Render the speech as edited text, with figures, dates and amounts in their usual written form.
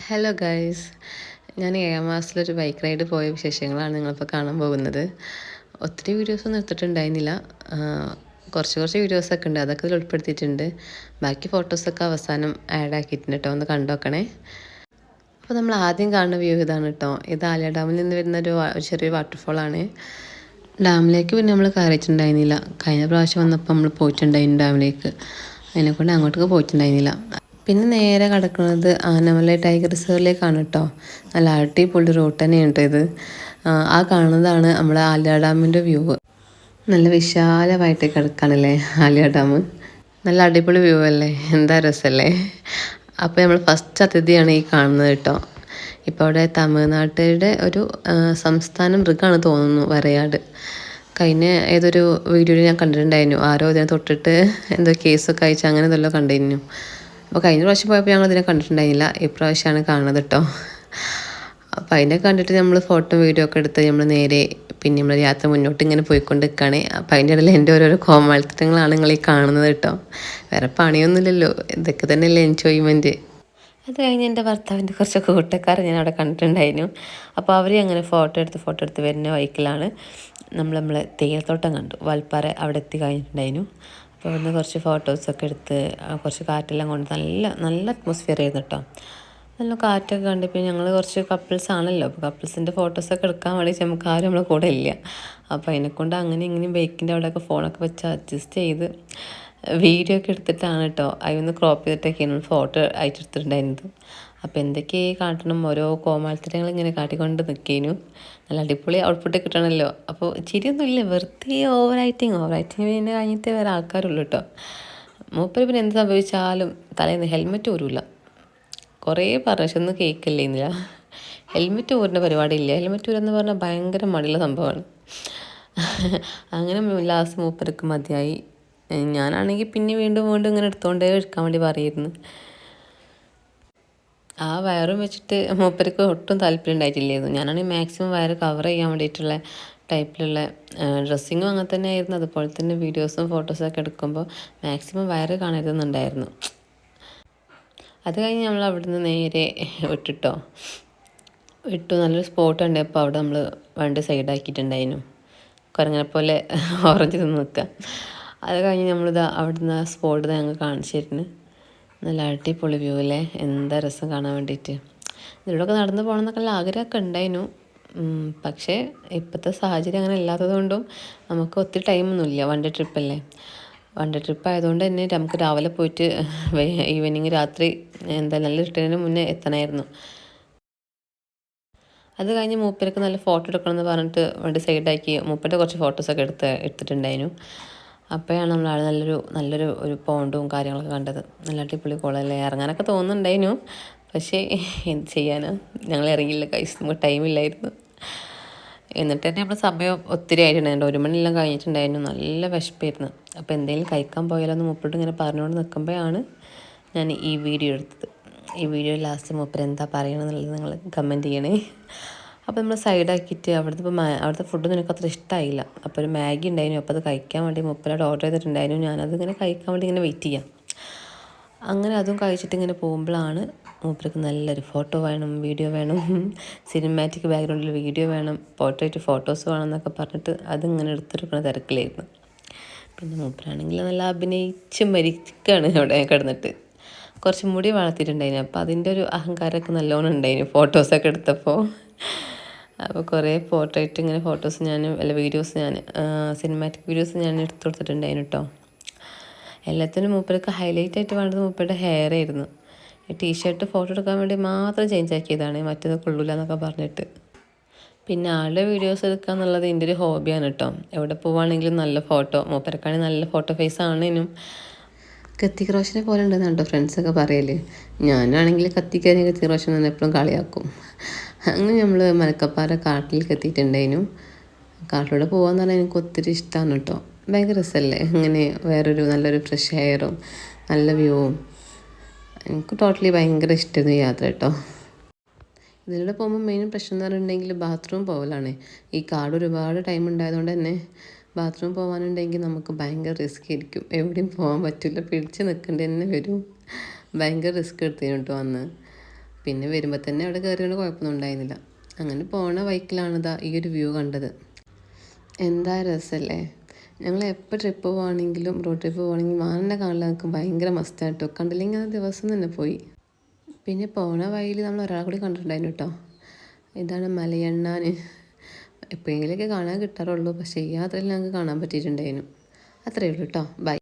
Hello guys, ഞാൻ 7 മാസത്തിലൊരു bike ride പോയ വിശേഷങ്ങളാണ് നിങ്ങളിപ്പോൾ കാണാൻ പോകുന്നത്. ഒത്തിരി വീഡിയോസൊന്നും എടുത്തിട്ടുണ്ടായിരുന്നില്ല. കുറച്ച് വീഡിയോസൊക്കെ ഉണ്ട്, അതൊക്കെ ഇതിൽ ഉൾപ്പെടുത്തിയിട്ടുണ്ട്. ബാക്കി ഫോട്ടോസൊക്കെ അവസാനം ആഡ് ആക്കിയിട്ടുണ്ട് കേട്ടോ, ഒന്ന് കണ്ടോക്കണേ. അപ്പോൾ നമ്മൾ ആദ്യം കാണുന്ന വ്യൂ ഇതാണ് കേട്ടോ. ഇത് ആലിയ ഡാമിൽ നിന്ന് വരുന്ന ഒരു ചെറിയൊരു വാട്ടർഫോളാണ്. ഡാമിലേക്ക് പിന്നെ നമ്മൾ കയറിയിട്ടുണ്ടായിരുന്നില്ല. കഴിഞ്ഞ പ്രാവശ്യം വന്നപ്പോൾ നമ്മൾ പോയിട്ടുണ്ടായിരുന്നു ഡാമിലേക്ക്. അതിനെക്കൊണ്ട് അങ്ങോട്ടേക്ക് പോയിട്ടുണ്ടായിരുന്നില്ല. പിന്നെ നേരെ കിടക്കുന്നത് ആനമലൈ ടൈഗർ റിസർവിലേക്കാണ് കേട്ടോ. നല്ല അടിപൊളി റൂട്ട് തന്നെയാണ് കേട്ടോ ഇത്. ആ കാണുന്നതാണ് നമ്മുടെ ആലിയ ഡാമിൻ്റെ വ്യൂ. നല്ല വിശാലമായിട്ട് കിടക്കാണല്ലേ ആലിയ ഡാം. നല്ല അടിപൊളി വ്യൂ അല്ലേ, എന്താ രസമല്ലേ. അപ്പോൾ നമ്മൾ ഫസ്റ്റ് അതിഥിയാണ് ഈ കാണുന്നത് കേട്ടോ. ഇപ്പോൾ അവിടെ തമിഴ്നാട്ടിൻ്റെ ഒരു സംസ്ഥാന മൃഗമാണ് തോന്നുന്നു വരയാട്. കഴിഞ്ഞ ഏതൊരു വീഡിയോയിൽ ഞാൻ കണ്ടിട്ടുണ്ടായിരുന്നു, ആരോ ഇതിനെ തൊട്ടിട്ട് എന്തോ കേസൊക്കെ അയച്ച് അങ്ങനെ ഇതെല്ലോ കണ്ടിരുന്നു. അപ്പോൾ കഴിഞ്ഞ പ്രാവശ്യം പോയപ്പോൾ ഞങ്ങൾ ഇതിനെ കണ്ടിട്ടുണ്ടായിരുന്നില്ല, ഇപ്രാവശ്യമാണ് കാണുന്നത് കേട്ടോ. അപ്പോൾ അതിനെ കണ്ടിട്ട് നമ്മൾ ഫോട്ടോ വീഡിയോ ഒക്കെ എടുത്ത് നമ്മൾ നേരെ പിന്നെ നമ്മൾ യാത്ര മുന്നോട്ട് ഇങ്ങനെ പോയിക്കൊണ്ട് നിൽക്കുകയാണ്. അപ്പോൾ അതിൻ്റെ ഇടയിൽ എൻ്റെ ഓരോരോ കോമാളിത്തരങ്ങളാണ് നിങ്ങൾ ഈ കാണുന്നത് കേട്ടോ. വേറെ പണിയൊന്നുമില്ലല്ലോ, ഇതൊക്കെ തന്നെയല്ലേ എൻജോയ്മെൻറ്റ്. അത് കഴിഞ്ഞ് എൻ്റെ ഭർത്താവിൻ്റെ കുറച്ച് കൂട്ടക്കാർ ഞാൻ അവിടെ കണ്ടിട്ടുണ്ടായിരുന്നു. അപ്പോൾ അവർ അങ്ങനെ ഫോട്ടോ എടുത്ത് വരുന്ന വൈക്കിലാണ് നമ്മൾ തേയിലത്തോട്ടം കണ്ടു. വാൽപ്പാറ അവിടെ എത്തി കഴിഞ്ഞിട്ടുണ്ടായിരുന്നു. അപ്പോൾ അവിടുന്ന് കുറച്ച് ഫോട്ടോസൊക്കെ എടുത്ത് കുറച്ച് കാറ്റെല്ലാം കൊണ്ട് നല്ല അറ്റ്മോസ്ഫിയർ ആയിരുന്നു കേട്ടോ. നല്ല കാറ്റൊക്കെ കണ്ടിപ്പോൾ ഞങ്ങൾ കുറച്ച് കപ്പിൾസ് ആണല്ലോ, അപ്പോൾ കപ്പിൾസിൻ്റെ ഫോട്ടോസൊക്കെ എടുക്കാൻ വേണ്ടി നമുക്ക് ആരും നമ്മളെ കൂടെ ഇല്ല. അപ്പോൾ അതിനെക്കൊണ്ട് അങ്ങനെ ഇങ്ങനെയും ബൈക്കിൻ്റെ അവിടെയൊക്കെ ഫോണൊക്കെ വെച്ച് അഡ്ജസ്റ്റ് ചെയ്ത് വീഡിയോ ഒക്കെ എടുത്തിട്ടാണ് കേട്ടോ. അതിന്ന് ക്രോപ്പ് ചെയ്തിട്ടൊക്കെയാണ് ഫോട്ടോ അയച്ചെടുത്തിട്ടുണ്ടായിരുന്നത്. അപ്പോൾ എന്തൊക്കെയായി കാട്ടണം, ഓരോ കോമാളിത്തരങ്ങൾ ഇങ്ങനെ കാട്ടിക്കൊണ്ട് നിൽക്കേനു. നല്ല അടിപൊളി ഔട്ട്പുട്ട് കിട്ടണമല്ലോ. അപ്പോൾ ചിരിയൊന്നുമില്ല, വെറുതെ ഓവർ ആക്ടിങ് പിന്നെ കഴിഞ്ഞിട്ട് വേറെ ആൾക്കാരുള്ളൂ കേട്ടോ. മൂപ്പര് പിന്നെ എന്ത് സംഭവിച്ചാലും തലേന്ന് ഹെൽമെറ്റ് ഊരില്ല. കുറേ പറഞ്ഞു പക്ഷെ ഒന്നും കേൾക്കില്ല. ഹെൽമെറ്റ് ഊരുന്ന പരിപാടി ഇല്ല. ഹെൽമെറ്റ് ഊരെന്ന് പറഞ്ഞാൽ ഭയങ്കര മടിയുള്ള സംഭവമാണ്. അങ്ങനെ ലാസ്റ്റ് മൂപ്പർക്ക് മതിയായി. ഞാനാണെങ്കിൽ പിന്നെ വീണ്ടും ഇങ്ങനെ എടുത്തുകൊണ്ടേ എടുക്കാൻ വേണ്ടി പറയുന്നു. ആ വയറും വെച്ചിട്ട് മൂപ്പർക്ക് ഒട്ടും താല്പര്യം ഉണ്ടായിട്ടില്ലായിരുന്നു. ഞാനാണെങ്കിൽ മാക്സിമം വയറ് കവർ ചെയ്യാൻ വേണ്ടിയിട്ടുള്ള ടൈപ്പിലുള്ള ഡ്രസ്സിങ്ങും അങ്ങനെ തന്നെ ആയിരുന്നു. അതുപോലെ തന്നെ വീഡിയോസും ഫോട്ടോസൊക്കെ എടുക്കുമ്പോൾ മാക്സിമം വയറ് കാണരുതെന്നുണ്ടായിരുന്നു. അത് കഴിഞ്ഞ് നമ്മൾ അവിടുന്ന് നേരെ വിട്ടു നല്ലൊരു സ്പോട്ട് ഉണ്ട്. അപ്പോൾ അവിടെ നമ്മൾ വണ്ടി സൈഡാക്കിയിട്ടുണ്ടായിരുന്നു, കുരങ്ങനെ പോലെ ഓറഞ്ച് നിന്ന് നിൽക്കുക. അത് കഴിഞ്ഞ് നമ്മളിതാ അവിടുന്ന് സ്പോട്ട് ഞങ്ങൾ കാണിച്ചിരുന്നു. നല്ല അടിപൊളി വ്യൂ അല്ലേ, എന്താ രസം കാണാൻ വേണ്ടിയിട്ട്. ഇതിലൂടെയൊക്കെ നടന്ന് പോകണം എന്നൊക്കെ ആഗ്രഹമൊക്കെ ഉണ്ടായിരുന്നു. പക്ഷേ ഇപ്പോഴത്തെ സാഹചര്യം അങ്ങനെ ഇല്ലാത്തത് കൊണ്ടും നമുക്ക് ഒത്തിരി ടൈമൊന്നുമില്ല. വൺ ഡേ ട്രിപ്പല്ലേ. വൺ ഡേ ട്രിപ്പ് ആയതുകൊണ്ട് തന്നെ നമുക്ക് രാവിലെ പോയിട്ട് ഈവനിങ് രാത്രി നല്ല റിട്ടേണിന് മുന്നേ എത്തണമായിരുന്നു. അത് കഴിഞ്ഞ് മൂപ്പർക്ക് നല്ല ഫോട്ടോ എടുക്കണമെന്ന് പറഞ്ഞിട്ട് വണ്ടി സൈഡാക്കി മൂപ്പരുടെ കുറച്ച് ഫോട്ടോസൊക്കെ എടുത്തിട്ടുണ്ടായിരുന്നു. അപ്പോഴാണ് നമ്മൾ നല്ലൊരു പോണ്ടും കാര്യങ്ങളൊക്കെ കണ്ടത്. നല്ല അടിപൊളി കുളമല്ലേ, ഇറങ്ങാനൊക്കെ തോന്നുന്നുണ്ടായിരുന്നു. പക്ഷേ എന്ത് ചെയ്യാനാ, ഞങ്ങൾ ഇറങ്ങിയില്ല കൈസ്, നമുക്ക് ടൈമില്ലായിരുന്നു. എന്നിട്ട് തന്നെ നമ്മൾ സമയം ഒത്തിരി ആയിട്ടുണ്ടായിരുന്നു, 1 മണിയെല്ലാം കഴിഞ്ഞിട്ടുണ്ടായിരുന്നു. നല്ല വിശപ്പായിരുന്നു. അപ്പോൾ എന്തെങ്കിലും കഴിക്കാൻ പോയാലോ എന്ന് മൂപ്പരോട് ഇങ്ങനെ പറഞ്ഞുകൊണ്ട് നിൽക്കുമ്പോഴാണ് ഞാൻ ഈ വീഡിയോ എടുത്തത്. ഈ വീഡിയോ ലാസ്റ്റ് മൂപ്പർ എന്താ പറയണമെന്നുള്ളത് നിങ്ങൾ കമൻറ്റ് ചെയ്യണേ. അപ്പോൾ നമ്മൾ സൈഡാക്കിയിട്ട് അവിടുത്തെ ഫുഡൊന്നും എനിക്ക് അത്ര ഇഷ്ടമായില്ല. അപ്പോൾ ഒരു മാഗി ഉണ്ടായിരുന്നു, അപ്പോൾ അത് കഴിക്കാൻ വേണ്ടി മൂപ്പരോട് ഓർഡർ ചെയ്തിട്ടുണ്ടായിരുന്നു. ഞാനത് ഇങ്ങനെ കഴിക്കാൻ വേണ്ടി ഇങ്ങനെ വെയിറ്റ് ചെയ്യാം. അങ്ങനെ അതും കഴിച്ചിട്ട് ഇങ്ങനെ പോകുമ്പോഴാണ് മൂപ്പർക്ക് നല്ലൊരു ഫോട്ടോ വേണം, വീഡിയോ വേണം, സിനിമാറ്റിക് ബാക്ക്ഗ്രൗണ്ടിൽ വീഡിയോ വേണം, പോർട്രേറ്റ് ഫോട്ടോസ് വേണം എന്നൊക്കെ പറഞ്ഞിട്ട് അതിങ്ങനെ എടുത്തെടുക്കുന്ന തിരക്കിലായിരുന്നു. പിന്നെ മൂപ്പരാണെങ്കിൽ നല്ല അഭിനയിച്ച് മരിക്കുകയാണ് അവിടെ കിടന്നിട്ട്. കുറച്ച് മുടി വളർത്തിയിട്ടുണ്ടായിരുന്നു. അപ്പോൾ അതിൻ്റെ ഒരു അഹങ്കാരമൊക്കെ നല്ലോണം ഉണ്ടായിരുന്നു ഫോട്ടോസൊക്കെ എടുത്തപ്പോൾ. അപ്പോൾ കുറേ വീഡിയോസ് ഞാൻ സിനിമാറ്റിക് വീഡിയോസ് ഞാൻ എടുത്തു കൊടുത്തിട്ടുണ്ടായിരുന്നു കേട്ടോ. എല്ലാത്തിനും മൂപ്പർക്ക് ഹൈലൈറ്റ് ആയിട്ട് വേണ്ടത് മൂപ്പരുടെ ഹെയർ ആയിരുന്നു. ടീഷർട്ട് ഫോട്ടോ എടുക്കാൻ വേണ്ടി മാത്രം ചേഞ്ച് ആക്കിയതാണ്, മറ്റേത് കൊള്ളൂല എന്നൊക്കെ പറഞ്ഞിട്ട്. പിന്നെ ആളുടെ വീഡിയോസ് എടുക്കുക എന്നുള്ളത് എൻ്റെ ഒരു ഹോബിയാണ് കേട്ടോ. എവിടെ പോവുകയാണെങ്കിലും നല്ല ഫോട്ടോ, മൂപ്പർക്കാണെങ്കിൽ നല്ല ഫോട്ടോ ഫേസ് ആണേനും. കത്തിക് റോഷനെ പോലെ ഉണ്ടെന്ന് കേട്ടോ ഫ്രണ്ട്സൊക്കെ പറയല്. ഞാനാണെങ്കിൽ കത്തിക്ക് റോഷൻ തന്നെ എപ്പോഴും കളിയാക്കും. അങ്ങനെ നമ്മൾ മലക്കപ്പാറ കാട്ടിലേക്ക് എത്തിയിട്ടുണ്ടായിരുന്നു. കാട്ടിലൂടെ പോകാമെന്ന് പറഞ്ഞാൽ എനിക്ക് ഒത്തിരി ഇഷ്ടമാണ് കേട്ടോ. ഭയങ്കര രസമല്ലേ, അങ്ങനെ നല്ലൊരു ഫ്രഷ് എയറും നല്ല വ്യൂവും. എനിക്ക് ടോട്ടലി ഭയങ്കര ഇഷ്ടമായിരുന്നു യാത്ര കേട്ടോ. ഇതിലൂടെ പോകുമ്പോൾ മെയിൻ പ്രശ്നം എന്ന് പറഞ്ഞിട്ടുണ്ടെങ്കിൽ ബാത്റൂം പോകലാണ്. ഈ കാട് ഒരുപാട് ടൈം ഉണ്ടായതുകൊണ്ട് തന്നെ ബാത്റൂം പോകാനുണ്ടെങ്കിൽ നമുക്ക് ഭയങ്കര റിസ്ക് ആയിരിക്കും. എവിടെയും പോകാൻ പറ്റില്ല, പിടിച്ച് നിൽക്കേണ്ടി തന്നെ വരും. ഭയങ്കര റിസ്ക് എടുത്തതിന് കേട്ടോ അന്ന്. പിന്നെ വരുമ്പോൾ തന്നെ അവിടെ കയറിയോണ്ട് കുഴപ്പമൊന്നും ഉണ്ടായിരുന്നില്ല. അങ്ങനെ പോണ ബൈക്കിലാണിതാ ഈ ഒരു വ്യൂ കണ്ടത്. എന്താ രസമല്ലേ. ഞങ്ങൾ എപ്പോൾ ട്രിപ്പ് പോവുകയാണെങ്കിലും റോഡ് ട്രിപ്പ് പോവുകയാണെങ്കിലും മാനിനെ കാണാൻ എനിക്ക് ഭയങ്കര മസ്റ്റാണ് കേട്ടോ. കണ്ടില്ലെങ്കിൽ ആ ദിവസം തന്നെ പോയി. പിന്നെ പോണ വഴിയിൽ നമ്മൾ ഒരാളെ കൂടി കണ്ടിട്ടുണ്ടായിരുന്നു കേട്ടോ. ഇതാണ് മലയണ്ണാൻ. എപ്പോഴെങ്കിലുമൊക്കെ കാണാൻ കിട്ടാറുള്ളൂ, പക്ഷേ ഈ യാത്രയിൽ ഞങ്ങൾക്ക് കാണാൻ പറ്റിയിട്ടുണ്ടായിരുന്നു. അത്രയേ ഉള്ളൂ കേട്ടോ. ബൈ.